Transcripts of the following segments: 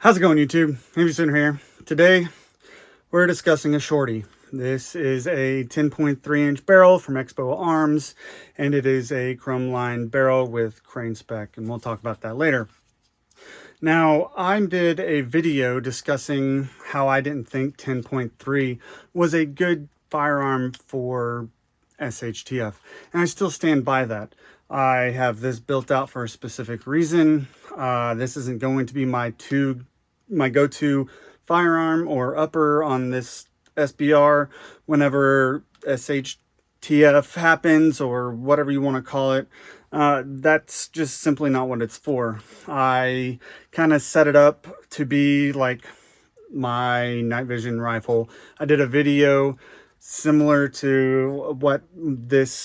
How's it going, YouTube? Maybe Sooner here. Today, we're discussing a shorty. This is a 10.3-inch barrel from Expo Arms, and it is a chrome-lined barrel with crane spec, and we'll talk about that later. Now, I did a video discussing how I didn't think 10.3 was a good firearm for SHTF, and I still stand by that. I have this built out for a specific reason. This isn't going to be my go-to firearm or upper on this SBR whenever SHTF happens, or whatever you want to call it. That's just simply not what it's for. I kind of set it up to be like my night vision rifle. I did a video similar to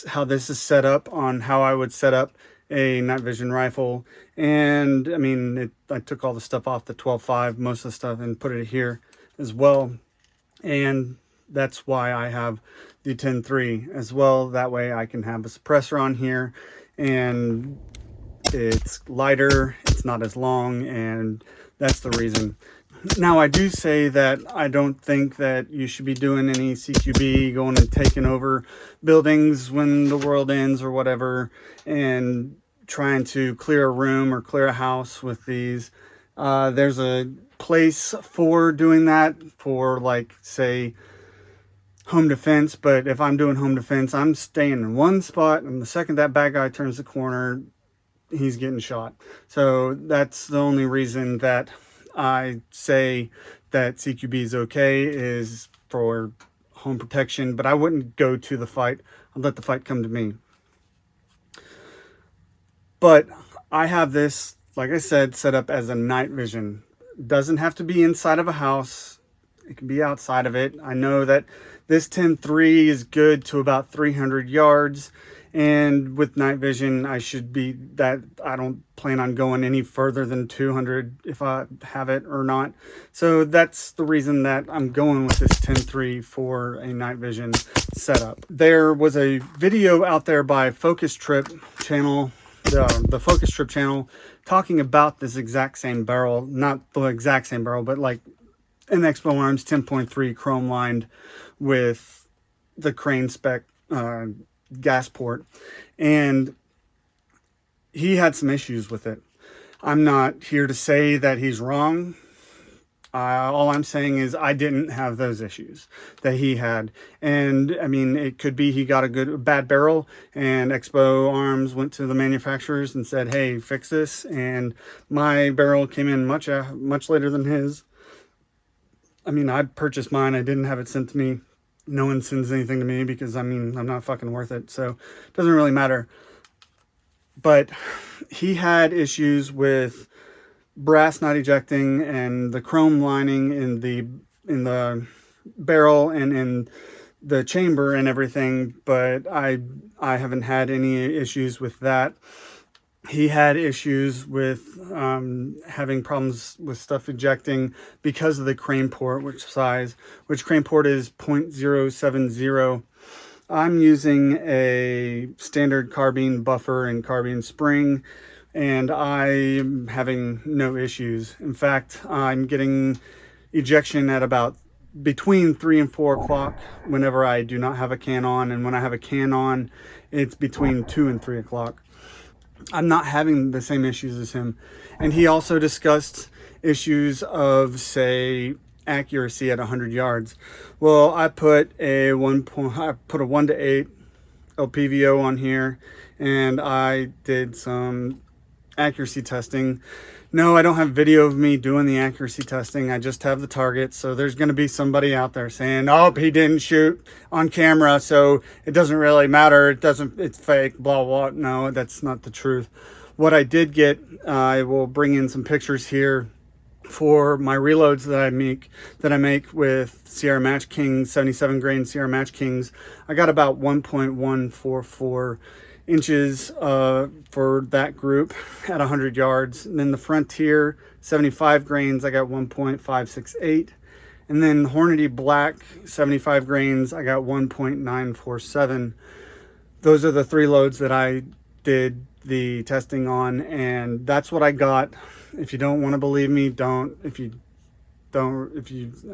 how this is set up, on how I would set up a night vision rifle. And I mean, I took all the stuff off the 12.5, most of the stuff, and put it here as well. And that's why I have the 10.3 as well. That way I can have a suppressor on here, and it's lighter, it's not as long, and that's the reason. Now, I do say that I don't think that you should be doing any CQB, going and taking over buildings when the world ends or whatever, and trying to clear a room or clear a house with these. There's a place for doing that for, like, say, home defense, but if I'm doing home defense, I'm staying in one spot, and the second that bad guy turns the corner, he's getting shot. So that's the only reason that I say that CQB is okay, is for home protection, but I wouldn't go to the fight. I'd let the fight come to me. But I have this, like I said, set up as a night vision. Doesn't have to be inside of a house. It can be outside of it. I know that this 10.3 is good to about 300 yards. And with night vision, I don't plan on going any further than 200 if I have it or not. So that's the reason that I'm going with this 10.3 for a night vision setup. There was a video out there by Focus Trip channel, the Focus Trip channel, talking about this exact same barrel, not the exact same barrel, but like an Expo Arms 10.3 chrome lined with the crane spec gas port, and he had some issues with it. I'm not here to say that he's wrong. All I'm saying is I didn't have those issues that he had. And I mean, it could be he got a bad barrel, and Expo Arms went to the manufacturers and said, hey, fix this. And my barrel came in much later than his. I mean, I purchased mine. I didn't have it sent to me. No one sends anything to me because, I mean, I'm not fucking worth it. So it doesn't really matter. But he had issues with brass not ejecting and the chrome lining in the barrel and in the chamber and everything. But I haven't had any issues with that. He had issues with having problems with stuff ejecting because of the crane port, which crane port is 0.070. I'm using a standard carbine buffer and carbine spring, and I'm having no issues. In fact, I'm getting ejection at about between 3 and 4 o'clock whenever I do not have a can on, and when I have a can on, it's between 2 and 3 o'clock. I'm not having the same issues as him. And he also discussed issues of, say, accuracy at 100 yards. Well, I put a 1 to 8 LPVO on here, and I did some accuracy testing. No, I don't have video of me doing the accuracy testing. I just have the target. So there's going to be somebody out there saying, oh, he didn't shoot on camera, so it doesn't really matter. It's fake, blah, blah. No, that's not the truth. What I did get, I will bring in some pictures here for my reloads that I make with Sierra Match Kings, 77 grain Sierra Match Kings. I got about 1.144 inches for that group at 100 yards. And then the Frontier 75 grains, I got 1.568. And then Hornady Black 75 grains, I got 1.947. Those are the 3 loads that I did the testing on, and that's what I got. If you don't want to believe me, don't. I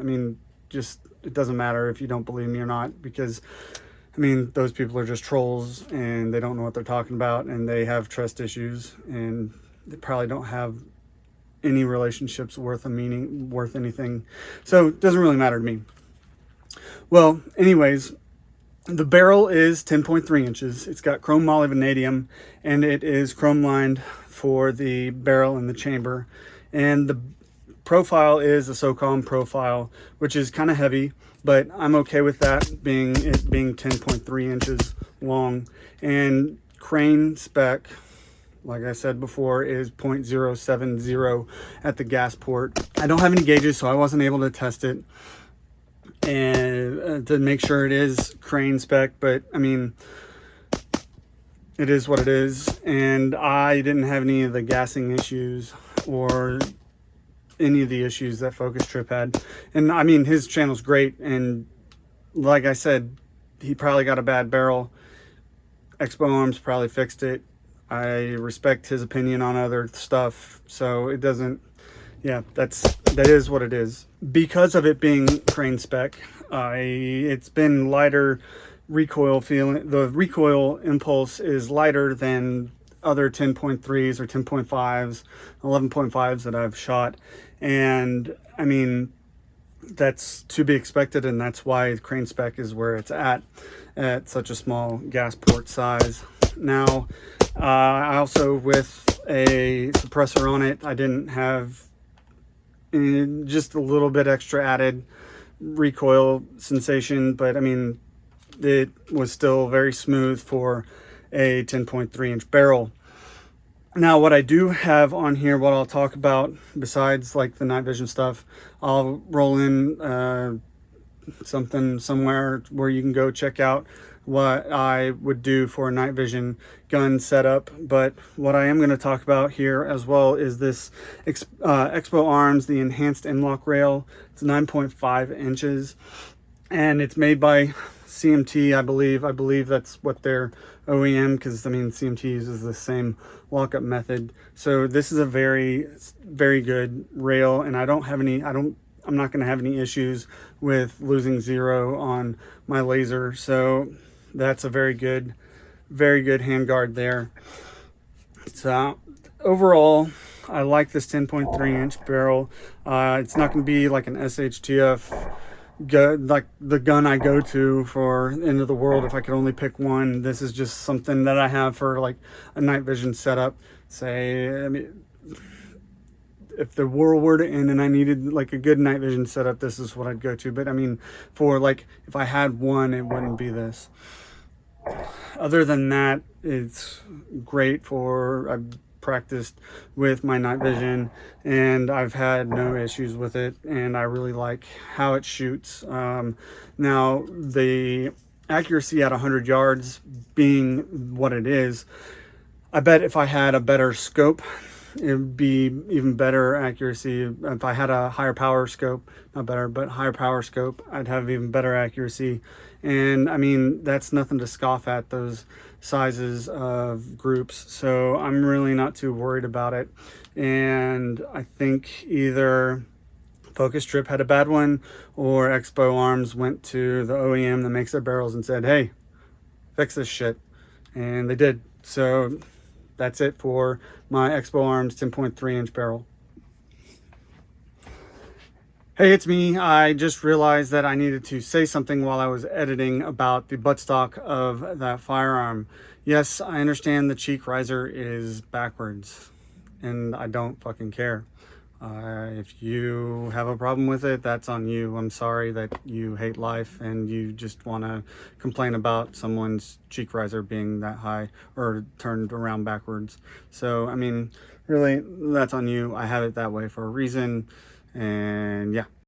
mean, just, it doesn't matter if you don't believe me or not, because I mean, those people are just trolls and they don't know what they're talking about, and they have trust issues, and they probably don't have any relationships worth anything. So it doesn't really matter to me. Well, anyways, the barrel is 10.3 inches. It's got chrome molybdenum, and it is chrome lined for the barrel and the chamber. And the profile is a SOCOM profile, which is kind of heavy, but I'm okay with that, being 10.3 inches long. And crane spec, like I said before, is 0.070 at the gas port. I don't have any gauges, so I wasn't able to test it and to make sure it is crane spec, but I mean, it is what it is. And I didn't have any of the gassing issues or any of the issues that Focus Trip had. And I mean, his channel's great, and like I said, he probably got a bad barrel. Expo Arms probably fixed it. I respect his opinion on other stuff, so it doesn't, yeah, that is what it is. Because of it being crane spec, it's been lighter recoil feeling. The recoil impulse is lighter than other 10.3s or 10.5s, 11.5s that I've shot. And I mean, that's to be expected, and that's why crane spec is where it's at such a small gas port size. Now, I also, with a suppressor on it, I didn't have just a little bit extra added recoil sensation, but I mean, it was still very smooth for a 10.3 inch barrel. Now, what I do have on here, what I'll talk about besides like the night vision stuff, I'll roll in something somewhere where you can go check out what I would do for a night vision gun setup. But what I am going to talk about here as well is this Expo Arms, the enhanced M-LOK rail. It's 9.5 inches, and it's made by CMT, I believe. I believe that's what their OEM, because I mean, CMT uses the same lockup method. So this is a very, very good rail, and I'm not going to have any issues with losing zero on my laser. So that's a very good handguard there. So overall, I like this 10.3 inch barrel. It's not going to be like an SHTF like the gun I go to for end of the world if I could only pick one. This is just something that I have for like a night vision setup. Say, I mean, if the world were to end and I needed like a good night vision setup, this is what I'd go to. But I mean, for like, if I had one, it wouldn't be this. Other than that, it's great for, I've practiced with my night vision and I've had no issues with it, and I really like how it shoots. Now, the accuracy at 100 yards being what it is, I bet if I had a better scope, it would be even better accuracy. If I had a higher power scope, not better, but higher power scope, I'd have even better accuracy. And I mean, that's nothing to scoff at, those sizes of groups. So I'm really not too worried about it. And I think either Focus Trip had a bad one, or Expo Arms went to the OEM that makes their barrels and said, hey, fix this shit. And they did. So that's it for my Expo Arms 10.3 inch barrel. Hey, it's me. I just realized that I needed to say something while I was editing about the buttstock of that firearm. Yes, I understand the cheek riser is backwards, and I don't fucking care. If you have a problem with it, that's on you. I'm sorry that you hate life and you just want to complain about someone's cheek riser being that high or turned around backwards. So, I mean, really, that's on you. I have it that way for a reason. And yeah.